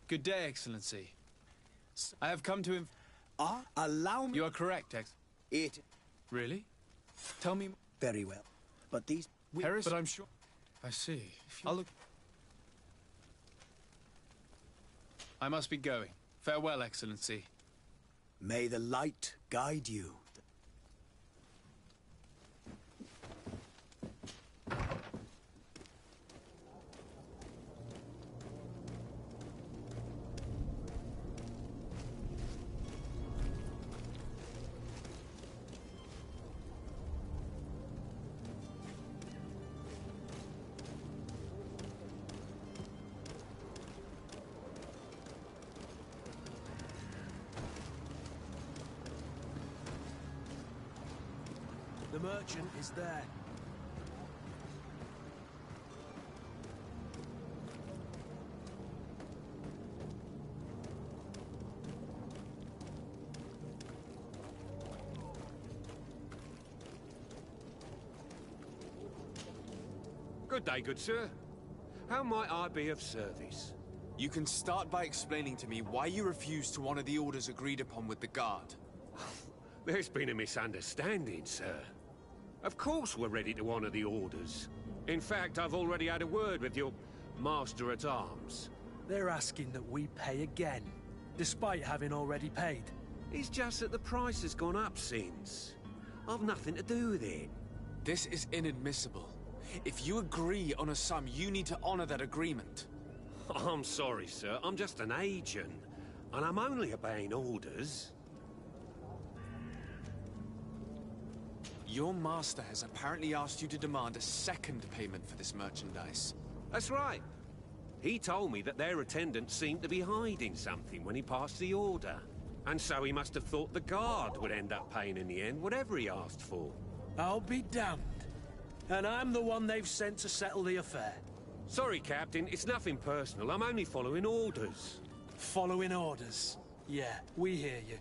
Good day, Excellency. I have come to allow me... You are correct, It... Really? Tell me... Very well. But these... Paris? But I'm sure... I see. I'll look... I must be going. Farewell, Excellency. May the light guide you. The merchant is there. Good day, good sir. How might I be of service? You can start by explaining to me why you refuse to honor the orders agreed upon with the guard. There's been a misunderstanding, sir. Of course we're ready to honor the orders. In fact, I've already had a word with your master-at-arms. They're asking that we pay again, despite having already paid. It's just that the price has gone up since. I've nothing to do with it. This is inadmissible. If you agree on a sum, you need to honor that agreement. I'm sorry, sir. I'm just an agent. And I'm only obeying orders. Your master has apparently asked you to demand a second payment for this merchandise. That's right. He told me that their attendant seemed to be hiding something when he passed the order. And so he must have thought the guard would end up paying in the end, whatever he asked for. I'll be damned. And I'm the one they've sent to settle the affair. Sorry, Captain. It's nothing personal. I'm only following orders. Following orders? Yeah, we hear you.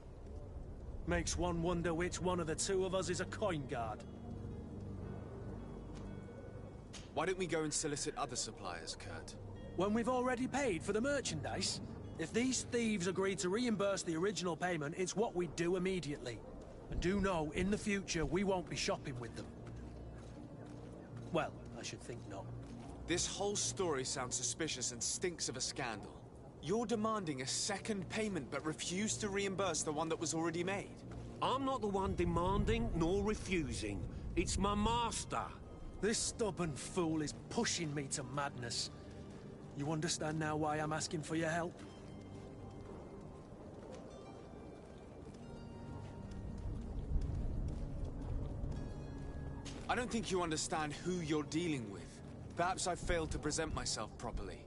Makes one wonder which one of the two of us is a coin guard. Why don't we go and solicit other suppliers, Kurt? When we've already paid for the merchandise? If these thieves agree to reimburse the original payment, it's what we do immediately. And do know, in the future, we won't be shopping with them. Well, I should think not. This whole story sounds suspicious and stinks of a scandal. You're demanding a second payment but refuse to reimburse the one that was already made. I'm not the one demanding nor refusing. It's my master. This stubborn fool is pushing me to madness. You understand now why I'm asking for your help? I don't think you understand who you're dealing with. Perhaps I failed to present myself properly.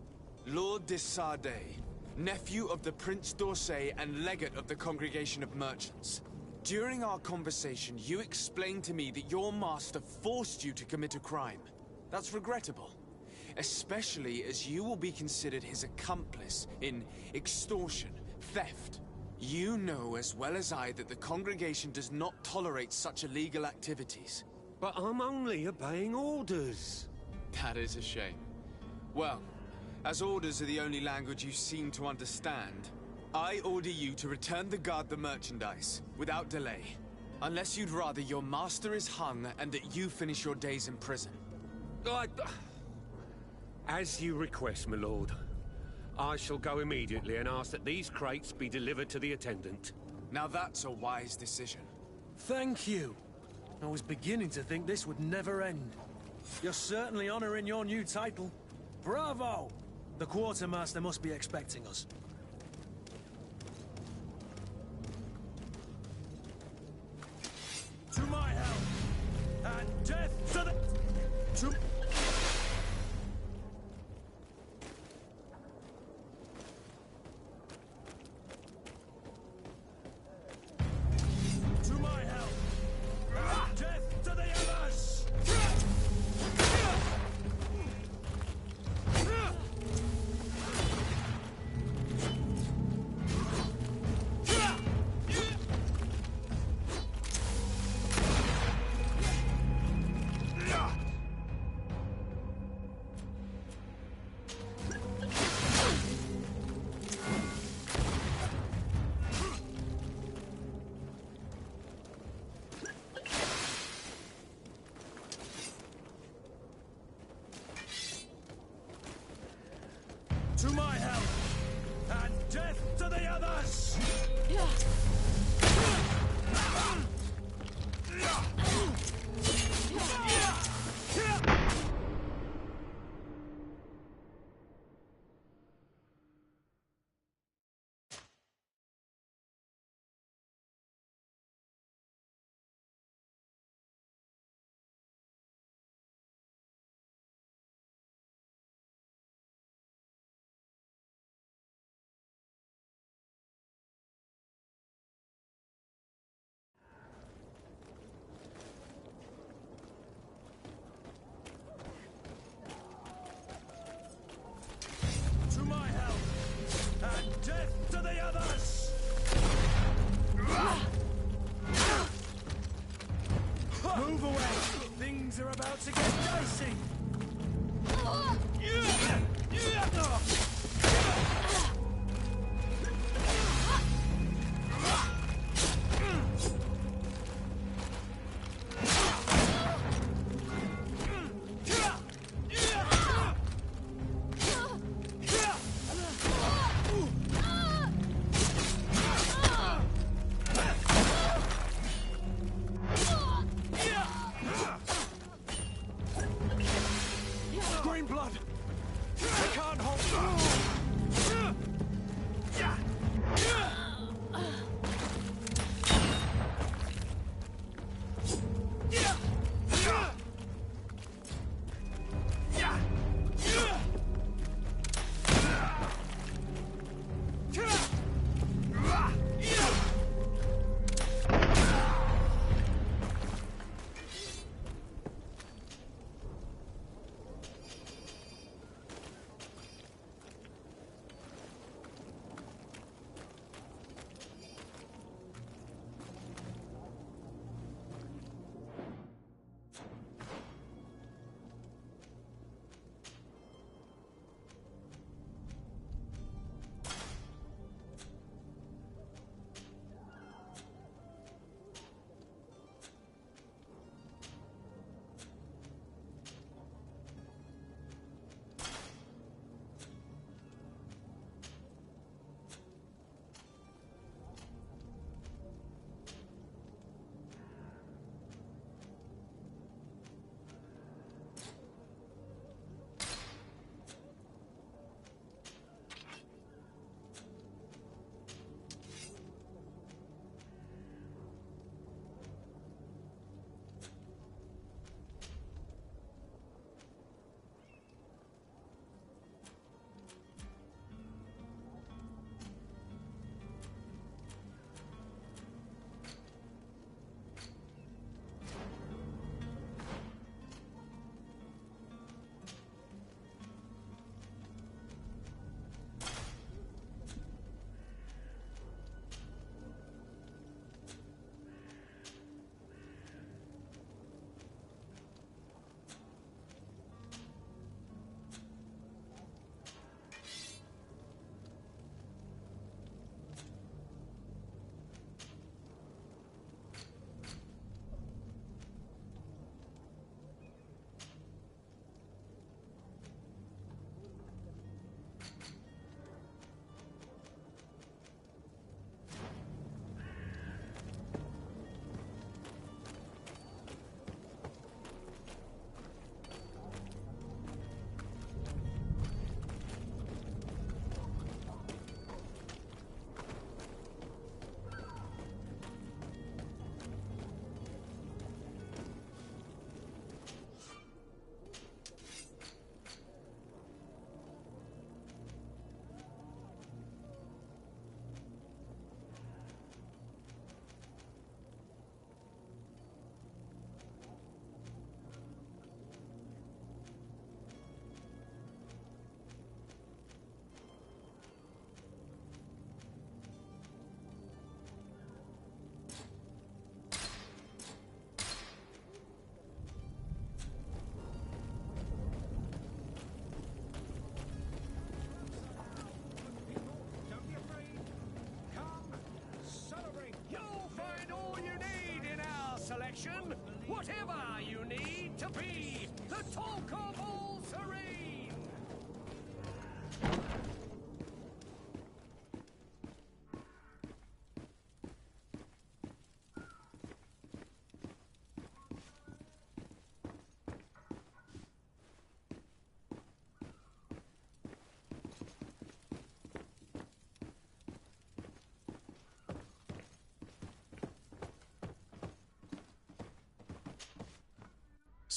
Lord de Sardet, nephew of the Prince d'Orsay and legate of the Congregation of Merchants. During our conversation, you explained to me that your master forced you to commit a crime. That's regrettable, especially as you will be considered his accomplice in extortion, theft. You know as well as I that the Congregation does not tolerate such illegal activities. But I'm only obeying orders. That is a shame. Well, as orders are the only language you seem to understand, I order you to return the guard the merchandise, without delay. Unless you'd rather your master is hung and that you finish your days in prison. As you request, my lord. I shall go immediately and ask that these crates be delivered to the attendant. Now that's a wise decision. Thank you. I was beginning to think this would never end. You're certainly honoring your new title. Bravo! The quartermaster must be expecting us. To my help! And death to the... To... To my help! And death to the others! To my help! And death to the others! To my help! And death to the others! Move away! Things are about to get dicey! Green blood! I can't hold... selection, whatever you need to be the talk of all serene.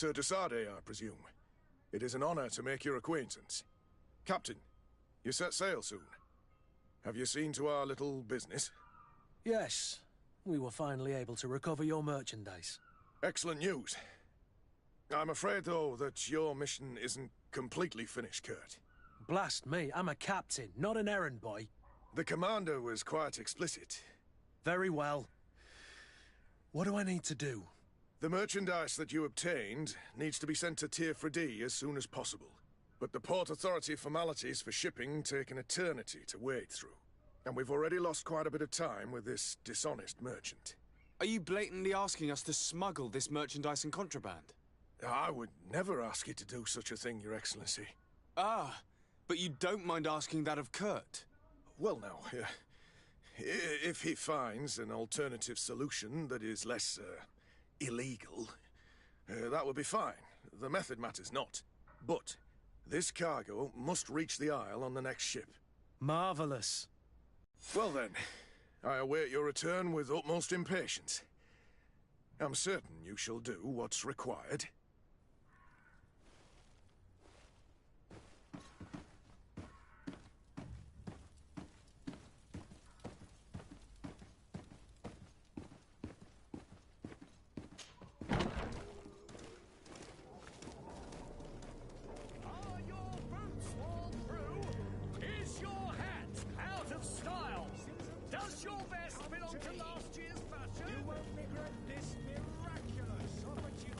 Sir de Sardet, I presume. It is an honor to make your acquaintance. Captain, you set sail soon. Have you seen to our little business? Yes. We were finally able to recover your merchandise. Excellent news. I'm afraid, though, that your mission isn't completely finished, Kurt. Blast me, I'm a captain, not an errand boy. The commander was quite explicit. Very well. What do I need to do? The merchandise that you obtained needs to be sent to Tier 4D as soon as possible. But the Port Authority formalities for shipping take an eternity to wade through. And we've already lost quite a bit of time with this dishonest merchant. Are you blatantly asking us to smuggle this merchandise and contraband? I would never ask you to do such a thing, Your Excellency. Ah, but you don't mind asking that of Kurt? Well, now, if he finds an alternative solution that is less, illegal, that would be fine. The method matters not. But this cargo must reach the Isle on the next ship. Marvelous. Well then, I await your return with utmost impatience. I'm certain you shall do what's required. Are your boots worn through? Is your hat out of style? Does your vest belong to last year's fashion? You won't regret this miraculous opportunity.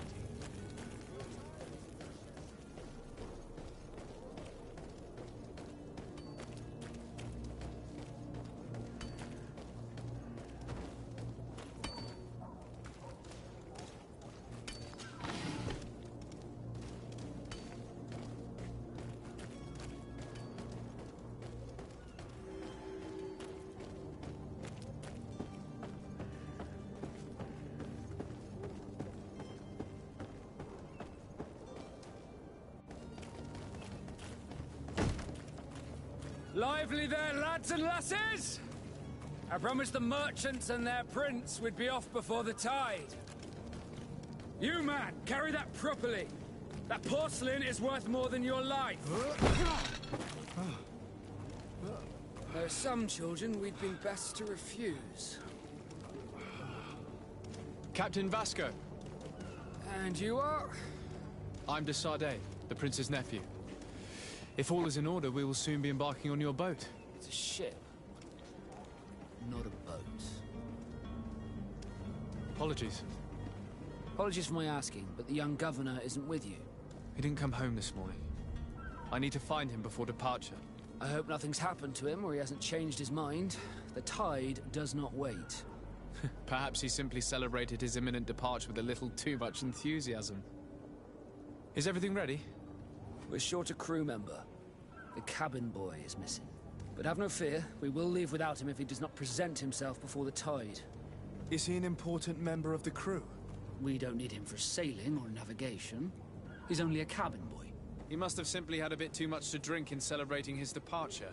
Lively there, lads and lasses! I promised the merchants and their prince we'd be off before the tide. You, man, carry that properly. That porcelain is worth more than your life. There are some children we'd been best to refuse. Captain Vasco. And you are? I'm de Sardet, the prince's nephew. If all is in order, we will soon be embarking on your boat. It's a ship, not a boat. Apologies. Apologies for my asking, but the young governor isn't with you. He didn't come home this morning. I need to find him before departure. I hope nothing's happened to him or he hasn't changed his mind. The tide does not wait. Perhaps he simply celebrated his imminent departure with a little too much enthusiasm. Is everything ready? We're short a crew member. The cabin boy is missing. But have no fear, we will leave without him if he does not present himself before the tide. Is he an important member of the crew? We don't need him for sailing or navigation. He's only a cabin boy. He must have simply had a bit too much to drink in celebrating his departure.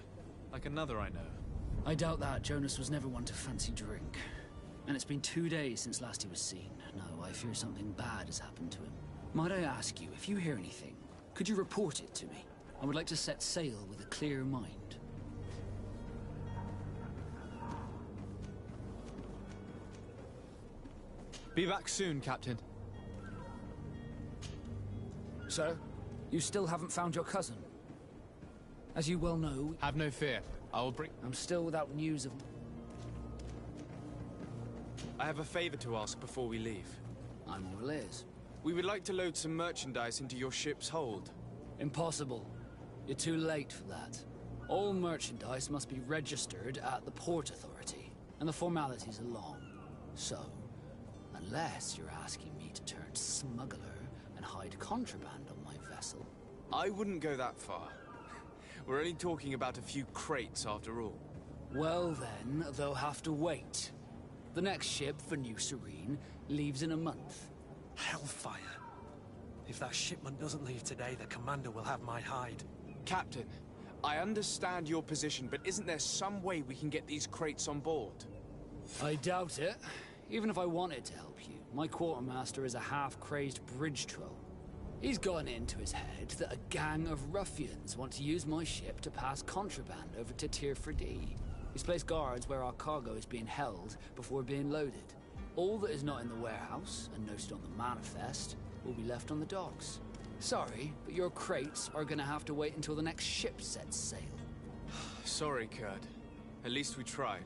Like another I know. I doubt that. Jonas was never one to fancy drink. And it's been 2 days since last he was seen. No, I fear something bad has happened to him. Might I ask you, if you hear anything, could you report it to me? I would like to set sail with a clear mind. Be back soon, Captain. Sir, you still haven't found your cousin. As you well know... Have no fear. I will bring... I'm still without news of... I have a favor to ask before we leave. I'm all ears. We would like to load some merchandise into your ship's hold. Impossible. You're too late for that. All merchandise must be registered at the Port Authority, and the formalities are long. So, unless you're asking me to turn smuggler and hide contraband on my vessel... I wouldn't go that far. We're only talking about a few crates after all. Well then, they'll have to wait. The next ship for New Serene leaves in a month. Hellfire. If that shipment doesn't leave today, the commander will have my hide. Captain, I understand your position, but isn't there some way we can get these crates on board? I doubt it. Even if I wanted to help you, my quartermaster is a half-crazed bridge troll. He's gotten into his head that a gang of ruffians want to use my ship to pass contraband over to Tier 4D. He's placed guards where our cargo is being held before being loaded. All that is not in the warehouse, and noted on the manifest, will be left on the docks. Sorry, but your crates are gonna have to wait until the next ship sets sail. Sorry, Kurd. At least we tried.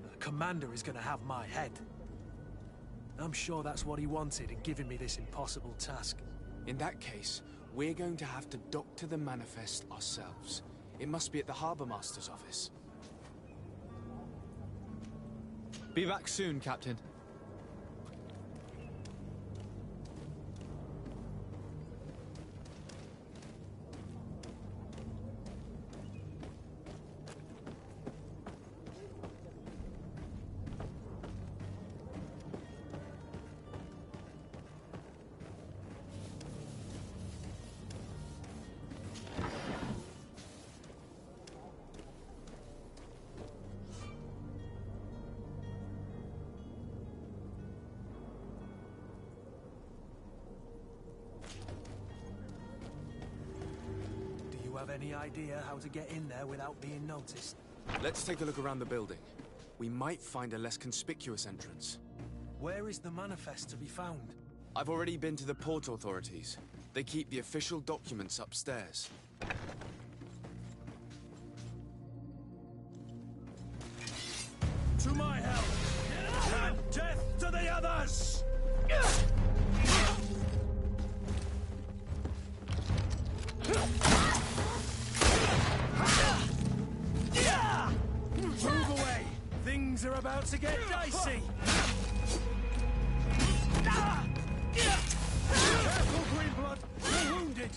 The commander is gonna have my head. I'm sure that's what he wanted in giving me this impossible task. In that case, we're going to have to doctor the manifest ourselves. It must be at the Harbour Master's office. Be back soon, Captain. Have any idea how to get in there without being noticed? Let's take a look around the building. We might find a less conspicuous entrance. Where is the manifest to be found? I've already been to the port authorities. They keep the official documents upstairs. To my help! And death to the others! Move away! Things are about to get dicey! Careful, Greenblood! You're wounded!